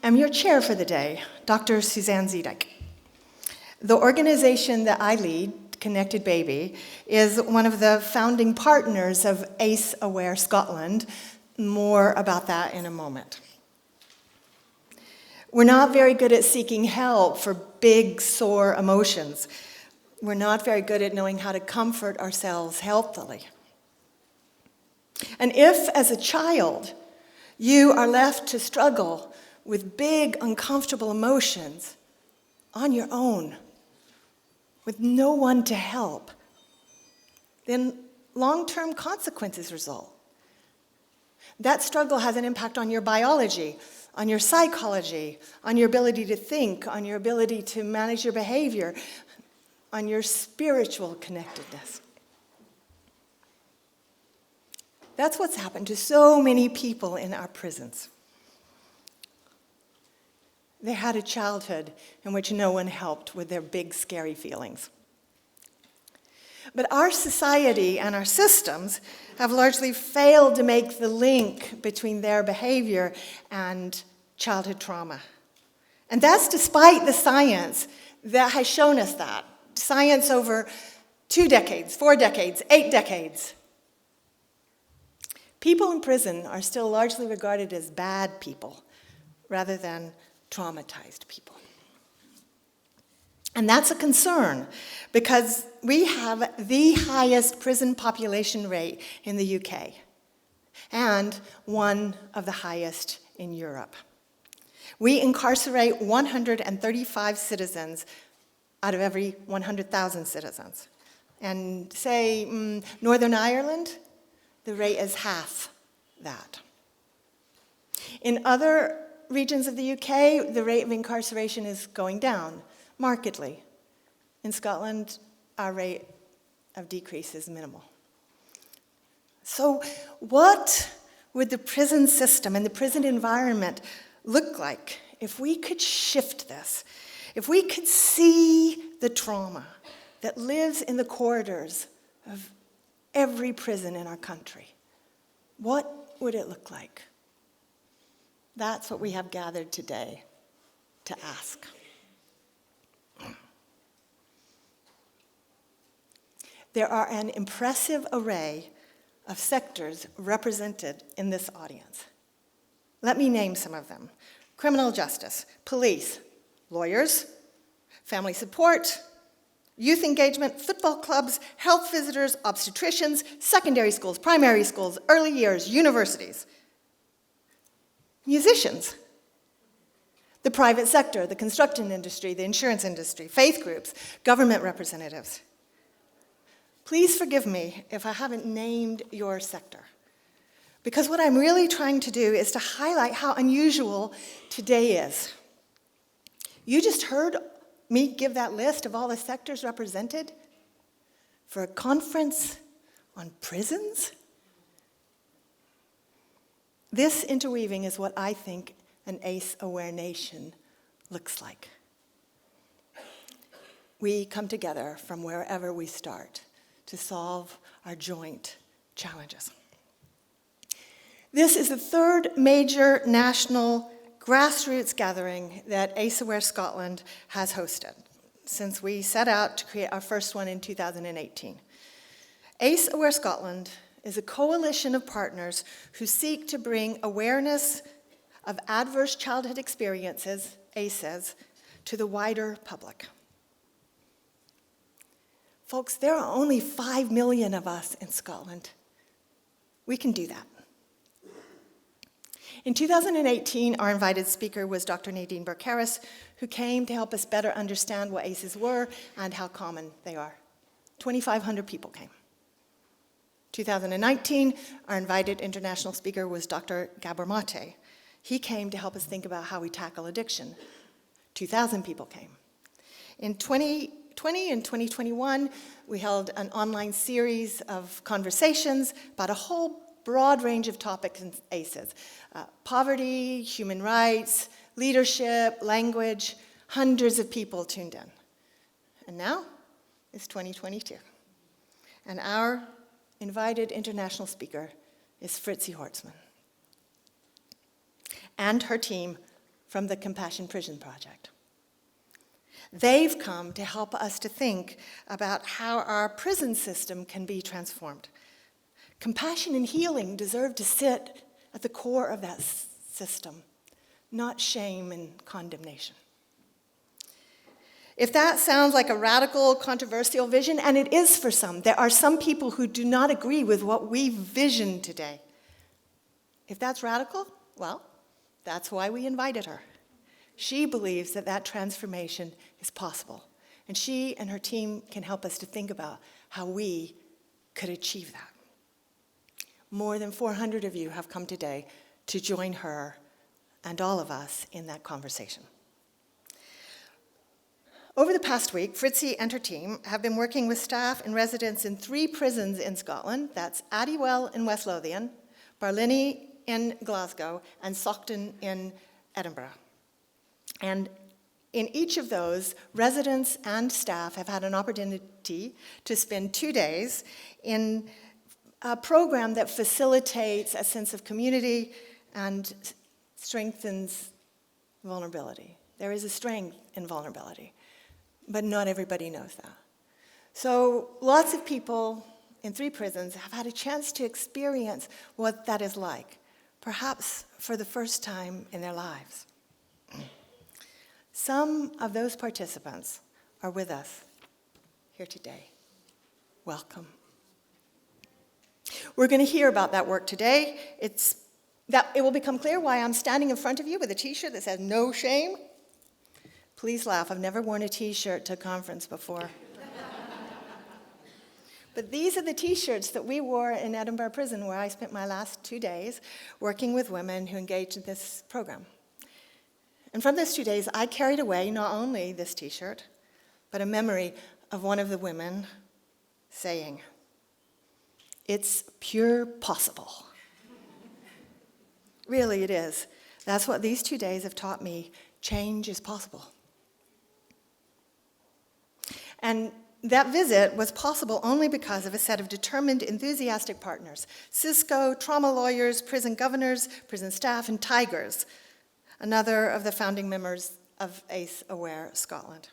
am your chair for the day, Dr. Suzanne Zeedyk. The organization that I lead, Connected Baby, is one of the founding partners of ACE Aware Scotland. More about that in a moment. We're not very good at seeking help for big, sore emotions. We're not very good at knowing how to comfort ourselves healthily. And if, as a child, you are left to struggle with big, uncomfortable emotions on your own, with no one to help, then long-term consequences result. That struggle has an impact on your biology, on your psychology, on your ability to think, on your ability to manage your behavior, on your spiritual connectedness. That's what's happened to so many people in our prisons. They had a childhood in which no one helped with their big, scary feelings. But our society and our systems have largely failed to make the link between their behavior and childhood trauma. And that's despite the science that has shown us that. Science over 2 decades, 4 decades, 8 decades. People in prison are still largely regarded as bad people rather than traumatized people. And that's a concern because we have the highest prison population rate in the UK and one of the highest in Europe. We incarcerate 135 citizens out of every 100,000 citizens. And say Northern Ireland, the rate is half that. In other regions of the UK, the rate of incarceration is going down markedly. In Scotland, our rate of decrease is minimal. So what would the prison system and the prison environment look like if we could shift this? If we could see the trauma that lives in the corridors of every prison in our country, what would it look like? That's what we have gathered today to ask. There are an impressive array of sectors represented in this audience. Let me name some of them. Criminal justice, police, lawyers, family support, youth engagement, football clubs, health visitors, obstetricians, secondary schools, primary schools, early years, universities. Musicians, the private sector, the construction industry, the insurance industry, faith groups, government representatives. Please forgive me if I haven't named your sector, because what I'm really trying to do is to highlight how unusual today is. You just heard me give that list of all the sectors represented for a conference on prisons? This interweaving is what I think an ACE-aware nation looks like. We come together from wherever we start to solve our joint challenges. This is the third major national grassroots gathering that ACE Aware Scotland has hosted since we set out to create our first one in 2018. ACE Aware Scotland is a coalition of partners who seek to bring awareness of adverse childhood experiences, ACEs, to the wider public. Folks, there are only 5 million of us in Scotland. We can do that. In 2018, our invited speaker was Dr. Nadine Burke-Harris, who came to help us better understand what ACEs were and how common they are. 2,500 people came. 2019, our invited international speaker was Dr. Gabor Mate. He came to help us think about how we tackle addiction. 2,000 people came. In 2020 and 2021, we held an online series of conversations about a whole broad range of topics in ACEs. Poverty, human rights, leadership, language. Hundreds of people tuned in. And now it's 2022. And our invited international speaker is Fritzi Hortzman and her team from the Compassion Prison Project. They've come to help us to think about how our prison system can be transformed. Compassion and healing deserve to sit at the core of that system, not shame and condemnation. If that sounds like a radical, controversial vision, and it is for some, there are some people who do not agree with what we vision today. If that's radical, well, that's why we invited her. She believes that that transformation is possible, and she and her team can help us to think about how we could achieve that. More than 400 of you have come today to join her and all of us in that conversation. Over the past week, Fritzi and her team have been working with staff and residents in 3 prisons in Scotland. That's Addywell in West Lothian, Barlinnie in Glasgow, and Saughton in Edinburgh. And in each of those, residents and staff have had an opportunity to spend 2 days in a program that facilitates a sense of community and strengthens vulnerability. There is a strength in vulnerability, but not everybody knows that. So lots of people in 3 prisons have had a chance to experience what that is like, perhaps for the first time in their lives. Some of those participants are with us here today. Welcome. We're going to hear about that work today. It will become clear why I'm standing in front of you with a t-shirt that says "No Shame." Please laugh. I've never worn a t-shirt to a conference before. But these are the t-shirts that we wore in Edinburgh Prison, where I spent my last 2 days working with women who engaged in this program. And from those 2 days, I carried away not only this t-shirt, but a memory of one of the women saying, "It's pure possible." Really, it is. That's what these 2 days have taught me. Change is possible. And that visit was possible only because of a set of determined, enthusiastic partners: Cisco, trauma lawyers, prison governors, prison staff, and Tigers, another of the founding members of ACE Aware Scotland.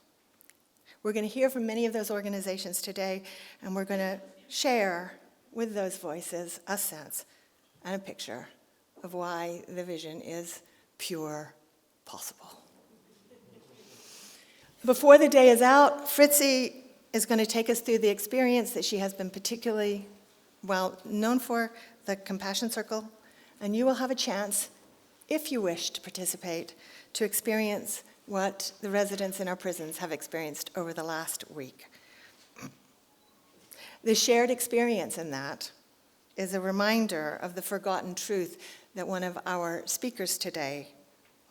We're going to hear from many of those organizations today, and we're going to share with those voices a sense and a picture of why the vision is pure possible. Before the day is out, Fritzi is going to take us through the experience that she has been particularly well known for, the Compassion Circle, and you will have a chance, if you wish to participate, to experience what the residents in our prisons have experienced over the last week. The shared experience in that is a reminder of the forgotten truth that one of our speakers today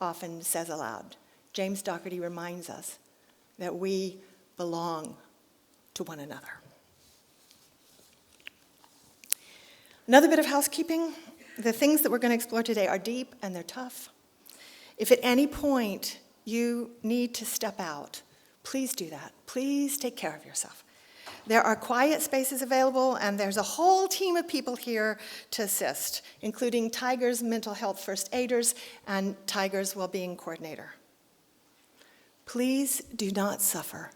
often says aloud. James Doherty reminds us that we belong to one another. Another bit of housekeeping. The things that we're going to explore today are deep and they're tough. If at any point you need to step out, please do that. Please take care of yourself. There are quiet spaces available, and there's a whole team of people here to assist, including Tigers Mental Health First Aiders and Tigers Wellbeing Coordinator. Please do not suffer,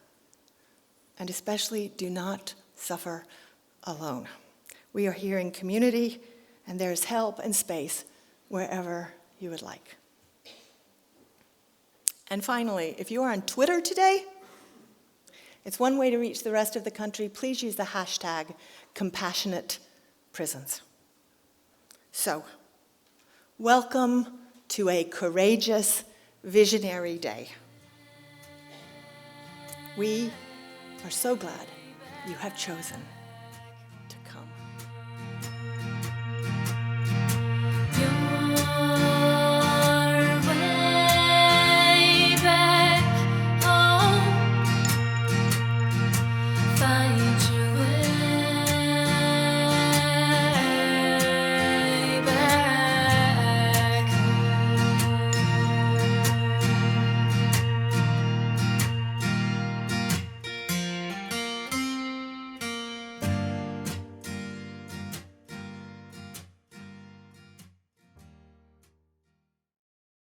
and especially do not suffer alone. We are here in community, and there is help and space wherever you would like. And finally, if you are on Twitter today, it's one way to reach the rest of the country. Please use the hashtag #CompassionatePrisons. So, welcome to a courageous, visionary day. We are so glad you have chosen